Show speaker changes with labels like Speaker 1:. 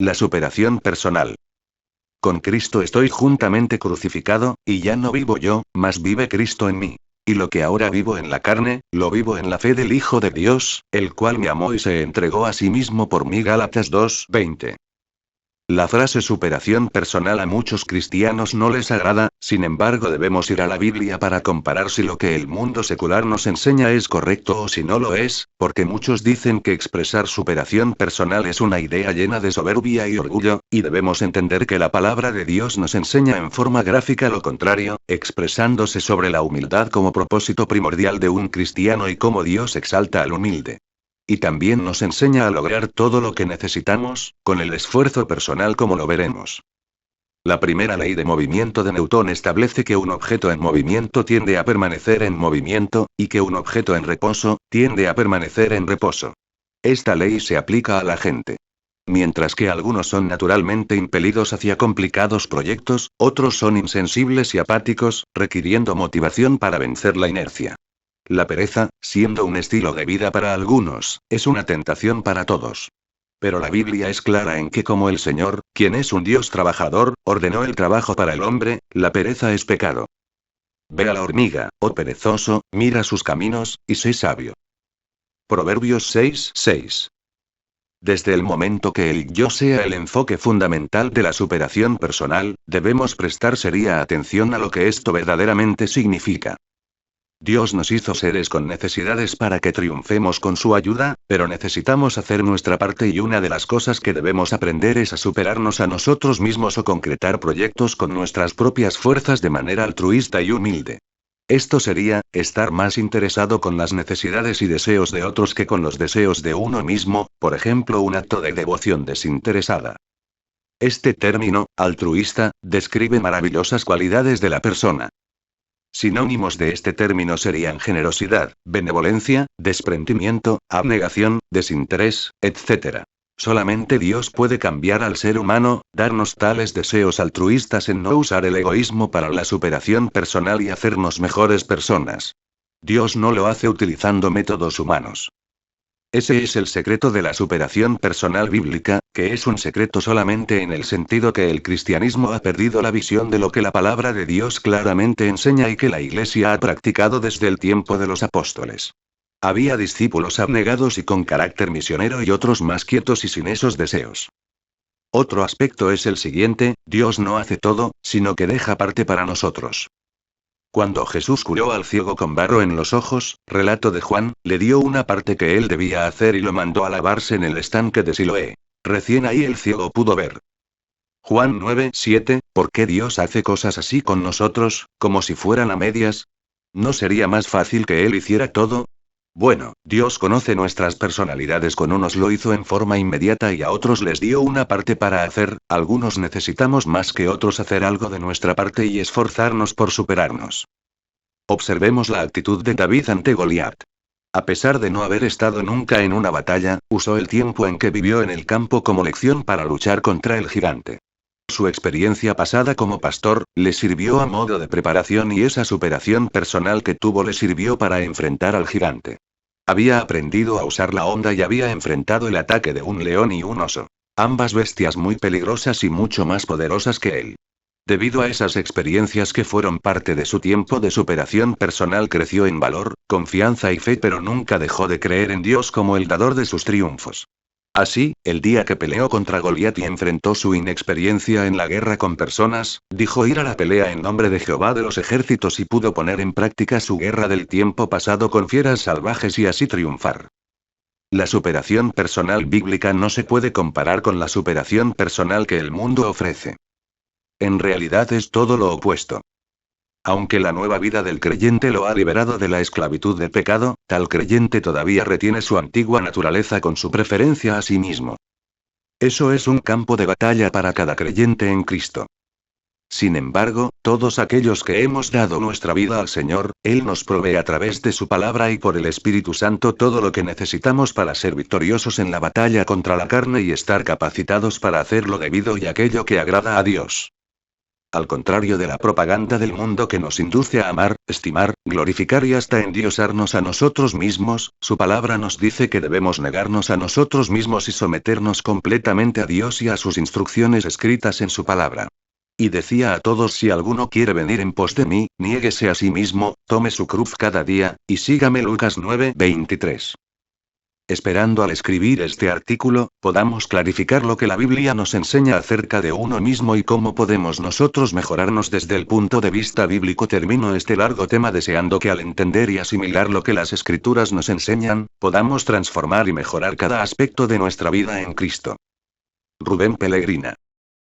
Speaker 1: La superación personal. Con Cristo estoy juntamente crucificado, y ya no vivo yo, mas vive Cristo en mí. Y lo que ahora vivo en la carne, lo vivo en la fe del Hijo de Dios, el cual me amó y se entregó a sí mismo por mí. Gálatas 2:20. La frase superación personal a muchos cristianos no les agrada, sin embargo debemos ir a la Biblia para comparar si lo que el mundo secular nos enseña es correcto o si no lo es, porque muchos dicen que expresar superación personal es una idea llena de soberbia y orgullo, y debemos entender que la palabra de Dios nos enseña en forma gráfica lo contrario, expresándose sobre la humildad como propósito primordial de un cristiano y cómo Dios exalta al humilde. Y también nos enseña a lograr todo lo que necesitamos, con el esfuerzo personal como lo veremos. La primera ley de movimiento de Newton establece que un objeto en movimiento tiende a permanecer en movimiento, y que un objeto en reposo, tiende a permanecer en reposo. Esta ley se aplica a la gente. Mientras que algunos son naturalmente impelidos hacia complicados proyectos, otros son insensibles y apáticos, requiriendo motivación para vencer la inercia. La pereza, siendo un estilo de vida para algunos, es una tentación para todos. Pero la Biblia es clara en que como el Señor, quien es un Dios trabajador, ordenó el trabajo para el hombre, la pereza es pecado. Ve a la hormiga, oh perezoso, mira sus caminos, y sé sabio. Proverbios 6:6. Desde el momento que el yo sea el enfoque fundamental de la superación personal, debemos prestar seria atención a lo que esto verdaderamente significa. Dios nos hizo seres con necesidades para que triunfemos con su ayuda, pero necesitamos hacer nuestra parte y una de las cosas que debemos aprender es a superarnos a nosotros mismos o concretar proyectos con nuestras propias fuerzas de manera altruista y humilde. Esto sería, estar más interesado con las necesidades y deseos de otros que con los deseos de uno mismo, por ejemplo un acto de devoción desinteresada. Este término, altruista, describe maravillosas cualidades de la persona. Sinónimos de este término serían generosidad, benevolencia, desprendimiento, abnegación, desinterés, etc. Solamente Dios puede cambiar al ser humano, darnos tales deseos altruistas en no usar el egoísmo para la superación personal y hacernos mejores personas. Dios no lo hace utilizando métodos humanos. Ese es el secreto de la superación personal bíblica, que es un secreto solamente en el sentido que el cristianismo ha perdido la visión de lo que la palabra de Dios claramente enseña y que la Iglesia ha practicado desde el tiempo de los apóstoles. Había discípulos abnegados y con carácter misionero y otros más quietos y sin esos deseos. Otro aspecto es el siguiente: Dios no hace todo, sino que deja parte para nosotros. Cuando Jesús curó al ciego con barro en los ojos, relato de Juan, le dio una parte que él debía hacer y lo mandó a lavarse en el estanque de Siloé. Recién ahí el ciego pudo ver. Juan 9:7, ¿por qué Dios hace cosas así con nosotros, como si fueran a medias? ¿No sería más fácil que Él hiciera todo? Bueno, Dios conoce nuestras personalidades, con unos lo hizo en forma inmediata y a otros les dio una parte para hacer, algunos necesitamos más que otros hacer algo de nuestra parte y esforzarnos por superarnos. Observemos la actitud de David ante Goliat. A pesar de no haber estado nunca en una batalla, usó el tiempo en que vivió en el campo como lección para luchar contra el gigante. Su experiencia pasada como pastor, le sirvió a modo de preparación y esa superación personal que tuvo le sirvió para enfrentar al gigante. Había aprendido a usar la honda y había enfrentado el ataque de un león y un oso. Ambas bestias muy peligrosas y mucho más poderosas que él. Debido a esas experiencias que fueron parte de su tiempo de superación personal, creció en valor, confianza y fe, pero nunca dejó de creer en Dios como el dador de sus triunfos. Así, el día que peleó contra Goliat y enfrentó su inexperiencia en la guerra con personas, dijo ir a la pelea en nombre de Jehová de los ejércitos y pudo poner en práctica su guerra del tiempo pasado con fieras salvajes y así triunfar. La superación personal bíblica no se puede comparar con la superación personal que el mundo ofrece. En realidad es todo lo opuesto. Aunque la nueva vida del creyente lo ha liberado de la esclavitud del pecado, tal creyente todavía retiene su antigua naturaleza con su preferencia a sí mismo. Eso es un campo de batalla para cada creyente en Cristo. Sin embargo, todos aquellos que hemos dado nuestra vida al Señor, Él nos provee a través de su palabra y por el Espíritu Santo todo lo que necesitamos para ser victoriosos en la batalla contra la carne y estar capacitados para hacer lo debido y aquello que agrada a Dios. Al contrario de la propaganda del mundo que nos induce a amar, estimar, glorificar y hasta endiosarnos a nosotros mismos, su palabra nos dice que debemos negarnos a nosotros mismos y someternos completamente a Dios y a sus instrucciones escritas en su palabra. Y decía a todos: si alguno quiere venir en pos de mí, niéguese a sí mismo, tome su cruz cada día, y sígame. Lucas 9:23. Esperando al escribir este artículo, podamos clarificar lo que la Biblia nos enseña acerca de uno mismo y cómo podemos nosotros mejorarnos desde el punto de vista bíblico. Termino este largo tema deseando que al entender y asimilar lo que las Escrituras nos enseñan, podamos transformar y mejorar cada aspecto de nuestra vida en Cristo. Rubén Pellegrina.